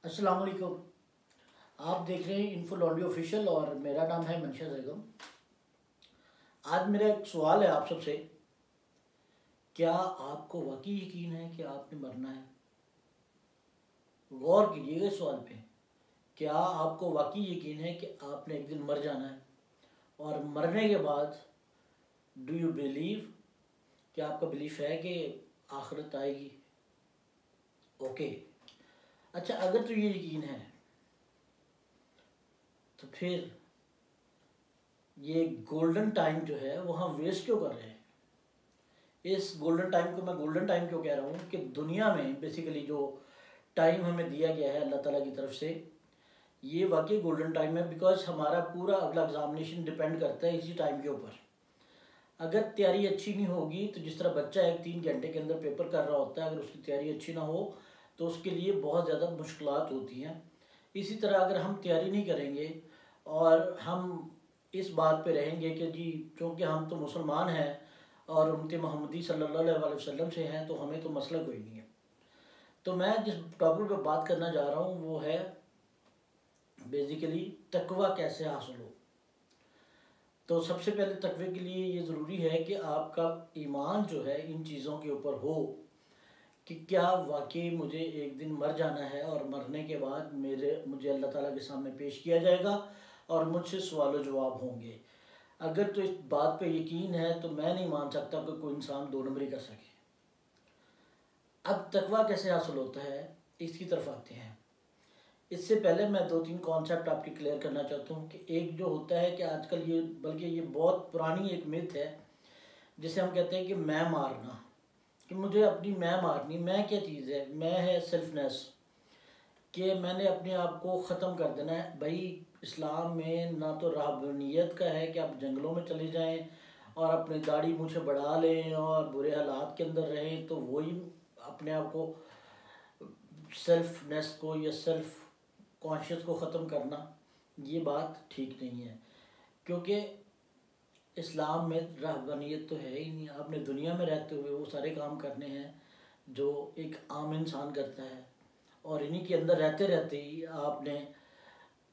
अस्सलाम वालेकुम। आप देख रहे हैं इन्फो लॉन्ड्री ऑफिशियल और मेरा नाम है मंशा बेगम। आज मेरा एक सवाल है आप सबसे, क्या आपको वाकई यकीन है कि आपने मरना है? गौर कीजिएगा इस सवाल पे। क्या आपको वाकई यकीन है कि आपने एक दिन मर जाना है? और मरने के बाद डू यू बिलीव, क्या आपका बिलीफ है कि आखिरत आएगी? ओके, अच्छा, अगर तो ये यकीन है तो फिर ये गोल्डन टाइम जो है वो हम वेस्ट क्यों कर रहे हैं? इस गोल्डन टाइम को मैं गोल्डन टाइम क्यों कह रहा हूँ कि दुनिया में बेसिकली जो टाइम हमें दिया गया है अल्लाह ताला की तरफ से, ये वाकई गोल्डन टाइम है। बिकॉज हमारा पूरा अगला एग्जामिनेशन डिपेंड करता है इसी टाइम के ऊपर। अगर तैयारी अच्छी नहीं होगी तो जिस तरह बच्चा एक 3 घंटे के अंदर पेपर कर रहा होता है, अगर उसकी तैयारी अच्छी ना हो तो उसके लिए बहुत ज़्यादा मुश्किलात होती हैं। इसी तरह अगर हम तैयारी नहीं करेंगे और हम इस बात पे रहेंगे कि जी क्योंकि हम तो मुसलमान हैं और उम्मत मोहम्मदी सल्लल्लाहु अलैहि वसल्लम से हैं तो हमें तो मसला कोई नहीं है। तो मैं जिस टॉपिक पे बात करना जा रहा हूँ वो है बेसिकली तकवा कैसे हासिल हो। तो सबसे पहले तकवे के लिए ये ज़रूरी है कि आपका ईमान जो है इन चीज़ों के ऊपर हो कि क्या वाकई मुझे एक दिन मर जाना है और मरने के बाद मुझे अल्लाह ताला के सामने पेश किया जाएगा और मुझसे सवाल जवाब होंगे। अगर तो इस बात पे यकीन है तो मैं नहीं मान सकता कि कोई इंसान 2 नंबरी कर सके। अब तकवा कैसे हासिल होता है इसकी तरफ आते हैं। इससे पहले मैं 2-3 कॉन्सेप्ट आपके क्लियर करना चाहता हूँ कि एक जो होता है कि आजकल ये, बल्कि ये बहुत पुरानी एक मिथ है जिसे हम कहते हैं कि मैं मारना, कि मुझे अपनी मैं मारनी। मैं क्या चीज़ है? मैं है सेल्फनेस, कि मैंने अपने आप को ख़त्म कर देना है। भाई इस्लाम में ना तो रहबनियत का है कि आप जंगलों में चले जाएं और अपनी दाढ़ी मूछें बढ़ा लें और बुरे हालात के अंदर रहें, तो वही अपने आप को सेल्फनेस को या सेल्फ कॉन्शियस को ख़त्म करना, ये बात ठीक नहीं है। क्योंकि इस्लाम में रहबनियत तो है ही नहीं। आपने दुनिया में रहते हुए वो सारे काम करने हैं जो एक आम इंसान करता है, और इन्हीं के अंदर रहते रहते ही आपने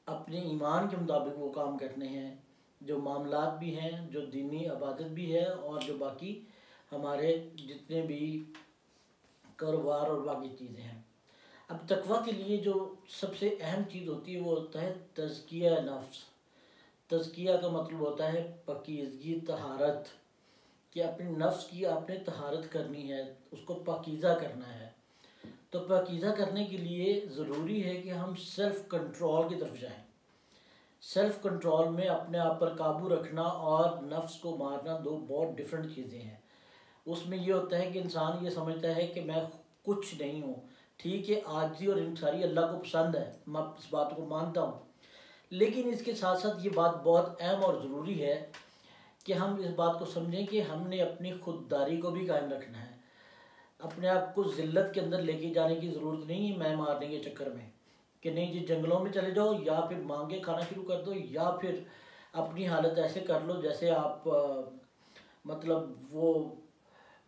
अपने ईमान के मुताबिक वो काम करने हैं जो मामलात भी हैं, जो दीनी इबादत भी है, और जो बाकी हमारे जितने भी कारोबार और बाकी चीज़ें हैं। अब तकवा के लिए जो सबसे अहम चीज़ होती है वो होता है तज़किया नफ्स। तज़किया का मतलब होता है पाकीज़गी, तहारत, कि अपने नफ्स की आपने तहारत करनी है, उसको पाकीज़ा करना है। तो पाकीज़ा करने के लिए ज़रूरी है कि हम सेल्फ़ कंट्रोल की तरफ जाएं। सेल्फ़ कंट्रोल में अपने आप पर काबू रखना और नफ्स को मारना दो बहुत डिफरेंट चीज़ें हैं। उसमें ये होता है कि इंसान ये समझता है कि मैं कुछ नहीं हूँ। ठीक है, आजी और इंसारी अल्लाह को पसंद है, मैं इस बात को मानता हूँ, लेकिन इसके साथ साथ ये बात बहुत अहम और ज़रूरी है कि हम इस बात को समझें कि हमने अपनी खुददारी को भी कायम रखना है। अपने आप को ज़िल्लत के अंदर लेके जाने की ज़रूरत नहीं है मैं मारने के चक्कर में, कि नहीं जी जंगलों में चले जाओ या फिर मांगे खाना शुरू कर दो या फिर अपनी हालत ऐसे कर लो जैसे आप मतलब वो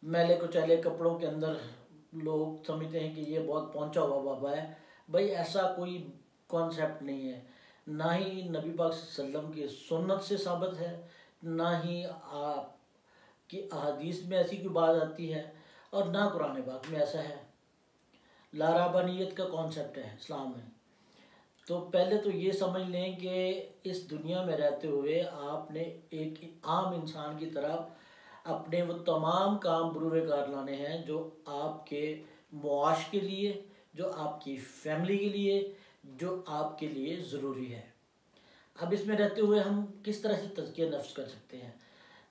मैले कुचैले कपड़ों के अंदर लोग समझते हैं कि ये बहुत पहुंचा हुआ बाबा है। भाई ऐसा कोई कॉन्सेप्ट नहीं है, ना ही नबी पाक सल्लम की सुन्नत से साबित है, ना ही कि अहादीस में ऐसी कोई बात आती है, और ना कुरान पाक में ऐसा है। लाराबानियत का कॉन्सेप्ट है इस्लाम में। तो पहले तो ये समझ लें कि इस दुनिया में रहते हुए आपने एक आम इंसान की तरह अपने वो तमाम काम बुरे कार लाने हैं जो आपके मुआश के लिए, जो आपकी फैमिली के लिए, जो आपके लिए ज़रूरी है। अब इसमें रहते हुए हम किस तरह से तज़किया नफ्स कर सकते हैं?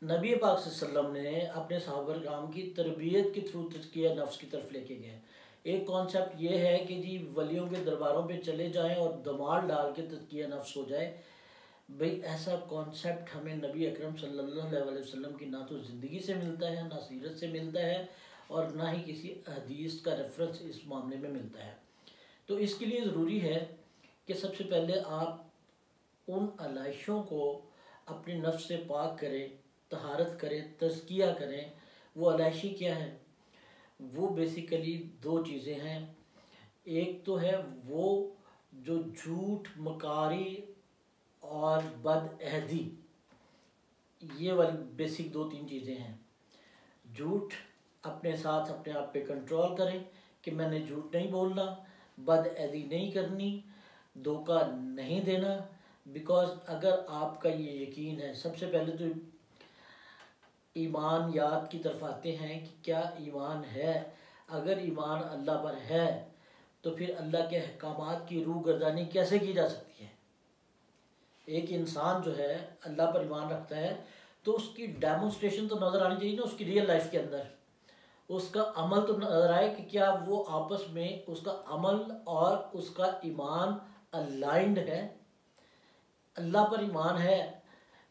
नबी पाक सल्लल्लाहु अलैहि वसल्लम ने अपने सहाबा किराम की तरबियत के थ्रू तज़किया नफ्स की तरफ लेके गए। एक कॉन्सेप्ट ये है कि जी वलियों के दरबारों पे चले जाएं और दमाल डाल के तज़किया नफ्स हो जाए। भाई ऐसा कॉन्सेप्ट हमें नबी अकरम सल्लल्लाहु अलैहि वसल्लम की ना तो ज़िंदगी से मिलता है, ना सीरत से मिलता है, और ना ही किसी हदीस का रेफरेंस इस मामले में मिलता है। तो इसके लिए ज़रूरी है कि सबसे पहले आप उन आलाइशों को अपने नफ्स से पाक करें, तहारत करें, तज़किया करें। वो आलाइशी क्या है? वो बेसिकली 2 चीज़ें हैं। एक तो है वो जो झूठ, मकारी और बदअहदी, ये वाली बेसिक 2-3 चीज़ें हैं। झूठ, अपने साथ अपने आप पे कंट्रोल करें कि मैंने झूठ नहीं बोलना, बदअहदी नहीं करनी, धोखा नहीं देना। बिकॉज अगर आपका ये यकीन है, सबसे पहले तो ईमान याद की तरफ आते हैं कि क्या ईमान है। अगर ईमान अल्लाह पर है तो फिर अल्लाह के अहकामात की रूहगर्दानी कैसे की जा सकती है। एक इंसान जो है अल्लाह पर ईमान रखता है तो उसकी डेमोन्स्ट्रेशन तो नज़र आनी चाहिए ना उसकी रियल लाइफ के अंदर, उसका अमल तो नज़र आए कि क्या वो आपस में उसका अमल और उसका ईमान अलाइंड है। अल्लाह पर ईमान है,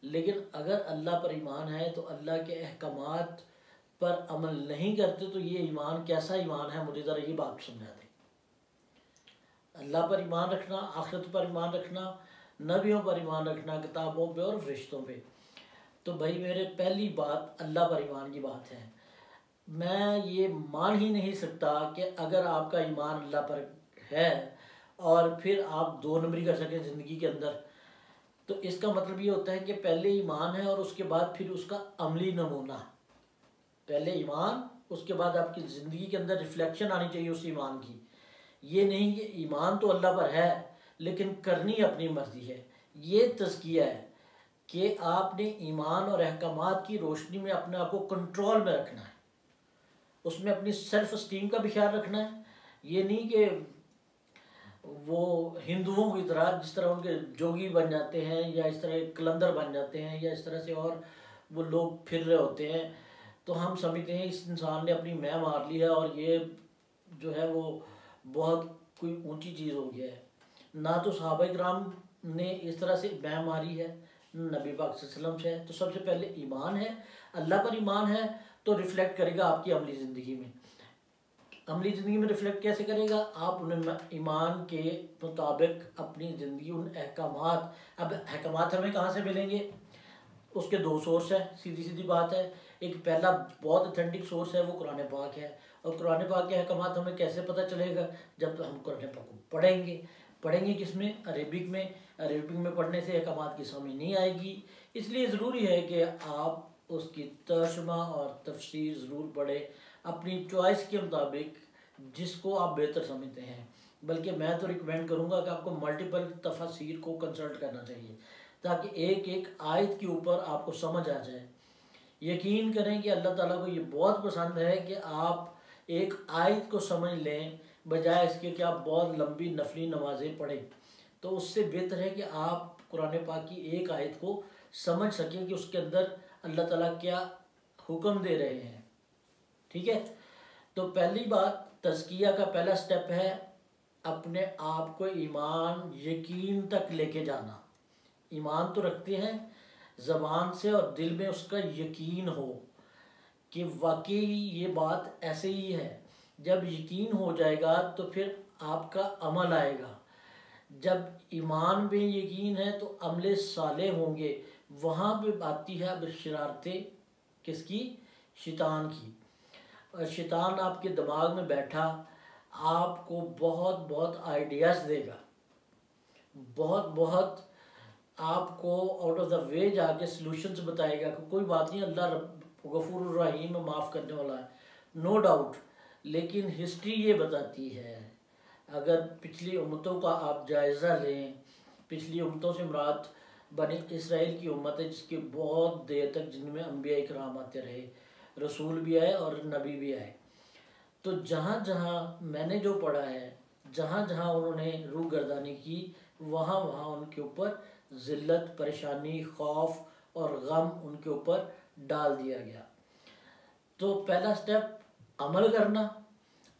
लेकिन अगर अल्लाह पर ईमान है तो अल्लाह के अहकामात पर अमल नहीं करते तो ये ईमान कैसा ईमान है, मुझे ज़रा ये बात समझा दें। अल्लाह पर ईमान रखना, आखिरत पर ईमान रखना, नबियों पर ईमान रखना, किताबों पे और फरिश्तों पे। तो भाई मेरे पहली बात अल्लाह पर ईमान की बात है। मैं ये मान ही नहीं सकता कि अगर आपका ईमान अल्लाह पर है और फिर आप 2 नंबरी कर सकें ज़िंदगी के अंदर, तो इसका मतलब ये होता है कि पहले ईमान है और उसके बाद फिर उसका अमली नमूना। पहले ईमान, उसके बाद आपकी ज़िंदगी के अंदर रिफ्लेक्शन आनी चाहिए उस ईमान की। ये नहीं कि ईमान तो अल्लाह पर है लेकिन करनी अपनी मर्ज़ी है। ये तज़किया है कि आपने ईमान और अहकामात की रोशनी में अपने आप को कंट्रोल में रखना है, उसमें अपनी सेल्फ स्टीम का भी ख्याल रखना है। ये नहीं कि वो हिंदुओं की तरह जिस तरह उनके जोगी बन जाते हैं या इस तरह कलंदर बन जाते हैं या इस तरह से और वो लोग फिर रहे होते हैं, तो हम समझते हैं इस इंसान ने अपनी मैं मार ली है और ये जो है वो बहुत कोई ऊंची चीज़ हो गया है। ना तो सहाबा किराम ने इस तरह से मैं मारी है, नबी पाक सल्लल्लाहु अलैहि वसल्लम से है। तो सबसे पहले ईमान है, अल्लाह पर ईमान है तो रिफ्लेक्ट करेगा आपकी अमली ज़िंदगी में। अमली ज़िंदगी में रिफ्लेक्ट कैसे करेगा, आप उन्हें ईमान के मुताबिक अपनी ज़िंदगी उन अहकामात, अब अहकामात हमें कहाँ से मिलेंगे, उसके 2 सोर्स है, सीधी सीधी बात है। एक पहला बहुत ऑथेंटिक सोर्स है वो कुरान पाक है, और कुरान पाक के अहकामात हमें कैसे पता चलेगा, जब हम कुरान पाक को पढ़ेंगे किस में, अरेबिक में। अरेबिक में पढ़ने से अहकामात की समझ नहीं आएगी, इसलिए ज़रूरी है कि आप उसकी तर्जुमा और तफसीर ज़रूर पढ़ें अपनी चॉइस के मुताबिक, जिसको आप बेहतर समझते हैं। बल्कि मैं तो रिकमेंड करूँगा कि आपको मल्टीपल तफसीर को कंसल्ट करना चाहिए ताकि एक एक आयत के ऊपर आपको समझ आ जाए। यकीन करें कि अल्लाह ताला को ये बहुत पसंद है कि आप एक आयत को समझ लें बजाय इसके कि आप बहुत लंबी नफली नमाज़ें पढ़ें। तो उससे बेहतर है कि आप कुरान पाक की एक आयत को समझ सकें कि उसके अंदर अल्लाह ताला क्या हुक्म दे रहे हैं। ठीक है, तो पहली बात तज़किया का पहला स्टेप है अपने आप को ईमान यकीन तक लेके जाना। ईमान तो रखते हैं ज़बान से और दिल में उसका यकीन हो कि वाकई ये बात ऐसे ही है। जब यकीन हो जाएगा तो फिर आपका अमल आएगा। जब ईमान में यकीन है तो अमले साले होंगे। वहाँ पे आती है अब शरारतें किसकी, शैतान की। और शैतान आपके दिमाग में बैठा आपको बहुत बहुत आइडियाज़ देगा, बहुत आपको आउट ऑफ द वे जाके सॉल्यूशंस बताएगा कि कोई बात नहीं, अल्लाह गफूर रहीम माफ़ करने वाला है, नो डाउट। लेकिन हिस्ट्री ये बताती है, अगर पिछली उम्मतों का आप जायज़ा लें, पिछली उम्मतों से मुराद बनी इसराइल की उम्मत है जिसके बहुत देर तक जिनमें अम्बिया इकराम आते रहे, रसूल भी आए और नबी भी आए। तो जहाँ जहाँ मैंने जो पढ़ा है, जहाँ जहाँ उन्होंने रूह गर्दानी की, वहाँ वहाँ उनके ऊपर ज़िल्लत, परेशानी, खौफ और गम उनके ऊपर डाल दिया गया। तो पहला स्टेप अमल करना।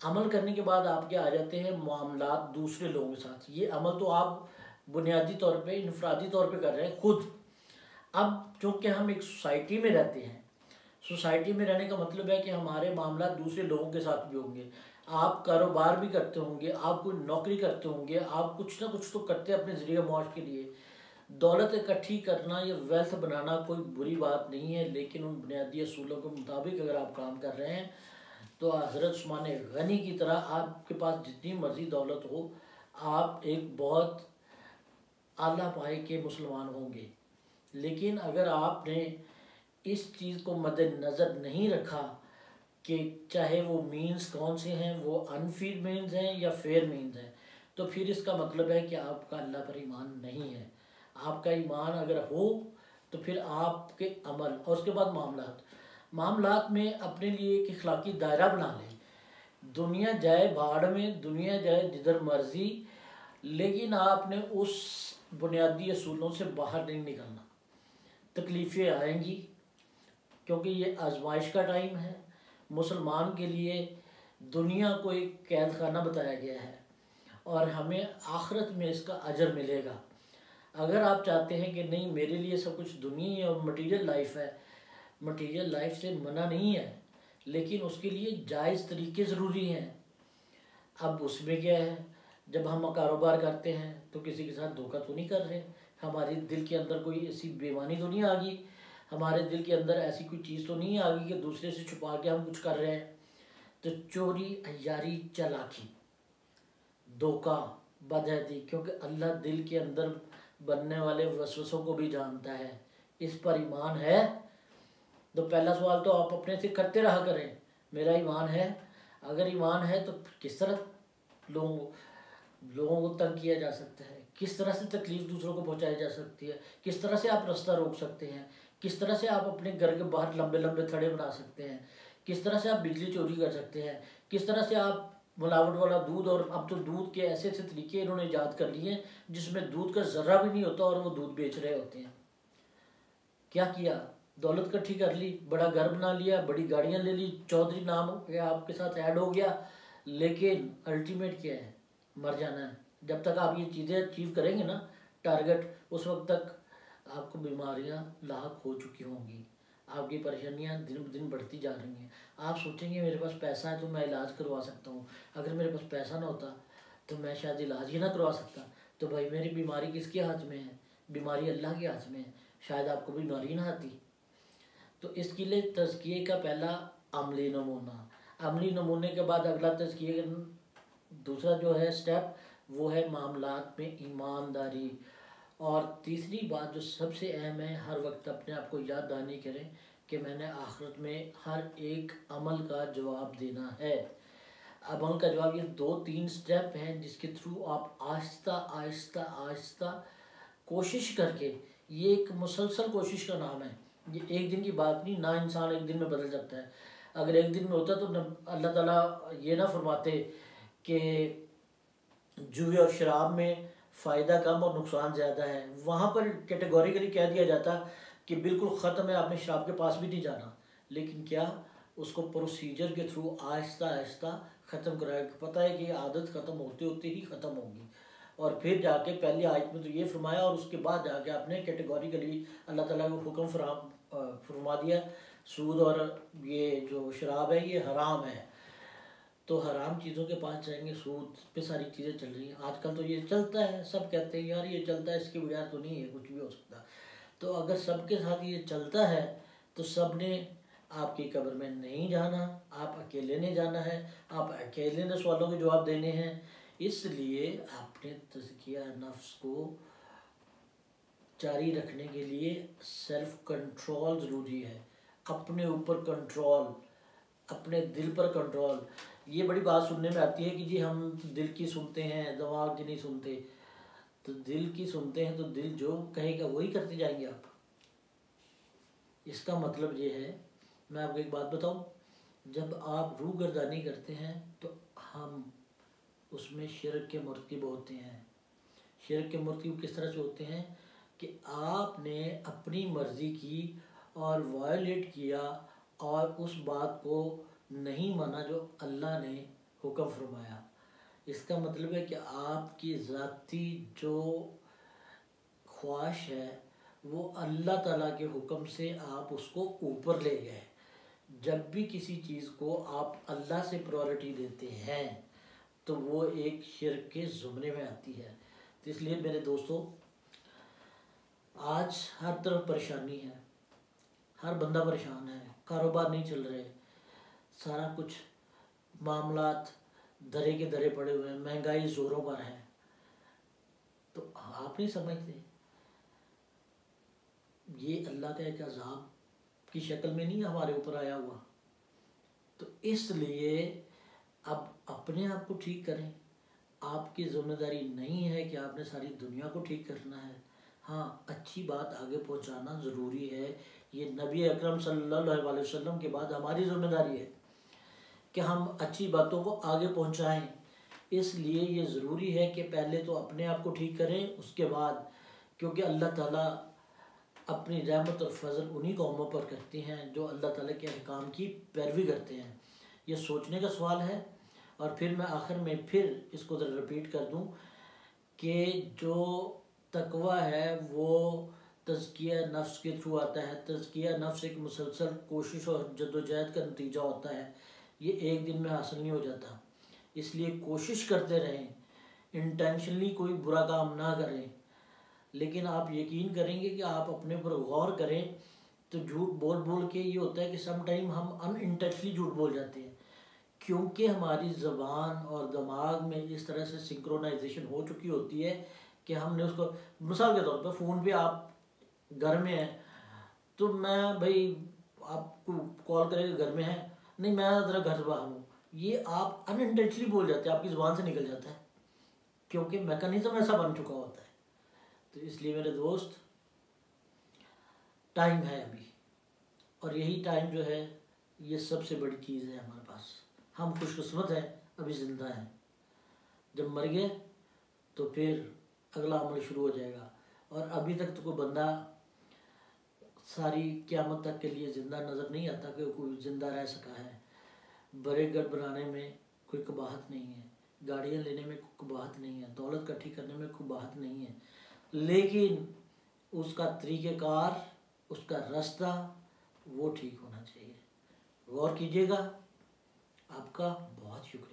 अमल करने के बाद आपके आ जाते हैं मामलात दूसरे लोगों के साथ। ये अमल तो आप बुनियादी तौर पे, इनफरादी तौर पे कर रहे हैं खुद। अब चूँकि हम एक सोसाइटी में रहते हैं, सोसाइटी में रहने का मतलब है कि हमारे मामला दूसरे लोगों के साथ भी होंगे। आप कारोबार भी करते होंगे, आप कोई नौकरी करते होंगे, आप कुछ ना कुछ तो करते हैं अपने ज़रिए मौज के लिए। दौलत इकट्ठी करना या वेल्थ बनाना कोई बुरी बात नहीं है, लेकिन उन बुनियादी असूलों के मुताबिक अगर आप काम कर रहे हैं तो हज़रत उस्मान गनी की तरह आपके पास जितनी मर्ज़ी दौलत हो, आप एक बहुत आला पाए के मुसलमान होंगे। लेकिन अगर आपने इस चीज़ को मद्देनज़र नहीं रखा कि चाहे वो मीन्स कौन से हैं, वो अनफेयर मीन्स हैं या फेयर मीन्स हैं, तो फिर इसका मतलब है कि आपका अल्लाह पर ईमान नहीं है। आपका ईमान अगर हो तो फिर आपके अमल और उसके बाद मामलात में अपने लिए एक इखलाकी दायरा बना लें। दुनिया जाए भाड़ में, दुनिया जाए जिधर मर्जी, लेकिन आपने उस बुनियादी असूलों से बाहर नहीं निकलना। तकलीफ़ें आएंगी क्योंकि ये आजमाइश का टाइम है। मुसलमान के लिए दुनिया को एक कैद खाना बताया गया है और हमें आखिरत में इसका अजर मिलेगा। अगर आप चाहते हैं कि नहीं मेरे लिए सब कुछ दुनिया ही और मटीरियल लाइफ है, मटीरियल लाइफ से मना नहीं है, लेकिन उसके लिए जायज़ तरीके ज़रूरी हैं। अब उसमें क्या है, जब हम कारोबार करते हैं तो किसी के साथ धोखा तो नहीं कर रहे, हमारे दिल के अंदर कोई ऐसी बेईमानी तो नहीं आ गई, हमारे दिल के अंदर ऐसी कोई चीज़ तो नहीं आ गई कि दूसरे से छुपा के हम कुछ कर रहे हैं। तो चोरी, अय्यारी, चालाकी, धोखा, बदहदी, क्योंकि अल्लाह दिल के अंदर बनने वाले वसवसों को भी जानता है। इस पर ईमान है तो पहला सवाल तो आप अपने से करते रहा करें, मेरा ईमान है। अगर ईमान है तो किस तरह लोगों को तंग किया जा सकता है, किस तरह से तकलीफ़ दूसरों को पहुंचाई जा सकती है, किस तरह से आप रास्ता रोक सकते हैं, किस तरह से आप अपने घर के बाहर लंबे लंबे थड़े बना सकते हैं, किस तरह से आप बिजली चोरी कर सकते हैं, किस तरह से आप मिलावट वाला दूध, और अब तो दूध के ऐसे ऐसे तरीके इन्होंने ईजाद कर लिए हैं जिसमें दूध का ज़र्रा भी नहीं होता और वो दूध बेच रहे होते हैं। क्या किया, दौलत इकट्ठी कर ली, बड़ा घर बना लिया, बड़ी गाड़ियाँ ले ली, चौधरी नाम आपके साथ ऐड हो गया, लेकिन अल्टीमेट क्या है, मर जाना है। जब तक आप ये चीज़ें अचीव करेंगे ना, टारगेट, उस वक्त तक आपको बीमारियां लाक हो चुकी होंगी, आपकी परेशानियां दिन ब दिन बढ़ती जा रही हैं। आप सोचेंगे मेरे पास पैसा है तो मैं इलाज करवा सकता हूँ, अगर मेरे पास पैसा ना होता तो मैं शायद इलाज ही ना करवा सकता। तो भाई मेरी बीमारी किसके हाथ में है, बीमारी अल्लाह के हाथ में है, शायद आपको बीमारी ना आती। तो इसके लिए तज़किये का पहला अमली नमूना, अमली नमूने के बाद अगला तज़किये दूसरा जो है स्टेप, वो है मामलात में ईमानदारी। और तीसरी बात जो सबसे अहम है, हर वक्त अपने आप को याद दहानी करें कि मैंने आखिरत में हर एक अमल का जवाब देना है। अमल का जवाब, ये 2-3 स्टेप हैं जिसके थ्रू आप आहिस्ता आहिस्ता आहिस्ता कोशिश करके, ये एक मुसलसल कोशिश का नाम है, ये एक दिन की बात नहीं ना, इंसान एक दिन में बदल सकता है। अगर एक दिन में होता तो अल्लाह ताला ये ना फरमाते कि जुए और शराब में फ़ायदा कम और नुकसान ज़्यादा है, वहाँ पर कैटेगोरिकली कह दिया जाता कि बिल्कुल ख़त्म है, आपने शराब के पास भी नहीं जाना। लेकिन क्या, उसको प्रोसीजर के थ्रू आहिस्ता आहिस्ता ख़त्म कराया। पता है कि आदत ख़त्म होते होते ही ख़त्म होगी, और फिर जाके पहली आयत में तो ये फरमाया, और उसके बाद जाके आपने कैटेगोरिकली अल्लाह ताला को हुक्म फरमा दिया, सूद और ये जो शराब है ये हराम है। तो हराम चीज़ों के पास जाएंगे, सूद पे सारी चीज़ें चल रही हैं आजकल, तो ये चलता है, सब कहते हैं यार ये चलता है, इसके बगैर तो नहीं है, कुछ भी हो सकता। तो अगर सबके साथ ये चलता है तो सब ने आपकी कब्र में नहीं जाना, आप अकेले ने जाना है, आप अकेले ने सवालों के जवाब देने हैं। इसलिए अपने तज़किया नफ्स को जारी रखने के लिए सेल्फ कंट्रोल ज़रूरी है, अपने ऊपर कंट्रोल, अपने दिल पर कंट्रोल। ये बड़ी बात सुनने में आती है कि जी हम दिल की सुनते हैं, दिमाग की नहीं सुनते। तो दिल की सुनते हैं तो दिल जो कहेगा वही करते जाएंगे आप। इसका मतलब ये है, मैं आपको एक बात बताऊं, जब आप रूह गर्दानी करते हैं तो हम उसमें शिरक के मुर्तकिब होते हैं। शिरक के मुर्तकिब किस तरह से होते हैं कि आपने अपनी मर्ज़ी की और वायलेट किया और उस बात को नहीं माना जो अल्लाह ने हुक्म फरमाया। इसका मतलब है कि आपकी ज़ाती जो ख्वाहिश है वो अल्लाह ताला के हुक्म से आप उसको ऊपर ले गए। जब भी किसी चीज़ को आप अल्लाह से प्रायोरिटी देते हैं तो वो एक शिर्क के ज़ुमरे में आती है। तो इसलिए मेरे दोस्तों, आज हर तरफ परेशानी है, हर बंदा परेशान है, कारोबार नहीं चल रहे, सारा कुछ मामलात धरे के धरे पड़े हुए हैं, महंगाई ज़ोरों पर है। आप नहीं समझते? ये अल्लाह का एक अज़ाब की शक्ल में नहीं हमारे ऊपर आया हुआ। तो इसलिए अब अपने आप को ठीक करें। आपकी ज़िम्मेदारी नहीं है कि आपने सारी दुनिया को ठीक करना है। हाँ, अच्छी बात आगे पहुंचाना ज़रूरी है। ये नबी अकरम सल्लल्लाहु अलैहि वसल्लम के बाद हमारी ज़िम्मेदारी है कि हम अच्छी बातों को आगे पहुंचाएं। इसलिए ये ज़रूरी है कि पहले तो अपने आप को ठीक करें, उसके बाद, क्योंकि अल्लाह ताला अपनी रहमत और फजल उन्हीं कौमों पर करते हैं जो अल्लाह ताला के अहकाम की पैरवी करते हैं। ये सोचने का सवाल है। और फिर मैं आखिर में फिर इसको ज़रा रिपीट कर दूं कि जो तकवा है वो तज़किया नफ्स के थ्रू आता है। तज़किया नफ्स एक मुसलसल कोशिश और जद्दोजहद का नतीजा होता है। ये एक दिन में हासिल नहीं हो जाता। इसलिए कोशिश करते रहें, इंटेंशनली कोई बुरा काम ना करें। लेकिन आप यकीन करेंगे कि आप अपने ऊपर गौर करें तो झूठ बोल बोल के ये होता है कि सम टाइम हम अनइंटेंशनली झूठ बोल जाते हैं, क्योंकि हमारी ज़बान और दिमाग में इस तरह से सिंक्रोनाइजेशन हो चुकी होती है कि हमने उसको, मिसाल के तौर पर फ़ोन पे आप घर में हैं तो मैं भाई आपको कॉल करेगा घर में है, नहीं मैं ज़रा घर से बाहर हूँ, ये आप अनइंटेंशनली बोल जाते हैं, आपकी ज़बान से निकल जाता है, क्योंकि मैकेनिज़्म ऐसा बन चुका होता है। तो इसलिए मेरे दोस्त, टाइम है अभी, और यही टाइम जो है ये सबसे बड़ी चीज़ है हमारे पास। हम खुशकिस्मत हैं, अभी ज़िंदा हैं। जब मर गए तो फिर अगला अमल शुरू हो जाएगा। और अभी तक तो कोई बंदा सारी क़यामत तक के लिए ज़िंदा नज़र नहीं आता कि कोई ज़िंदा रह सका है। बड़े घर बनाने में कोई कबाहत नहीं है, गाड़ियाँ लेने में कोई कबाहत नहीं है, दौलत इकट्ठी करने में कोई कबाहत नहीं है, लेकिन उसका तरीक़ेकार, उसका रास्ता वो ठीक होना चाहिए। गौर कीजिएगा। आपका बहुत शुक्रिया।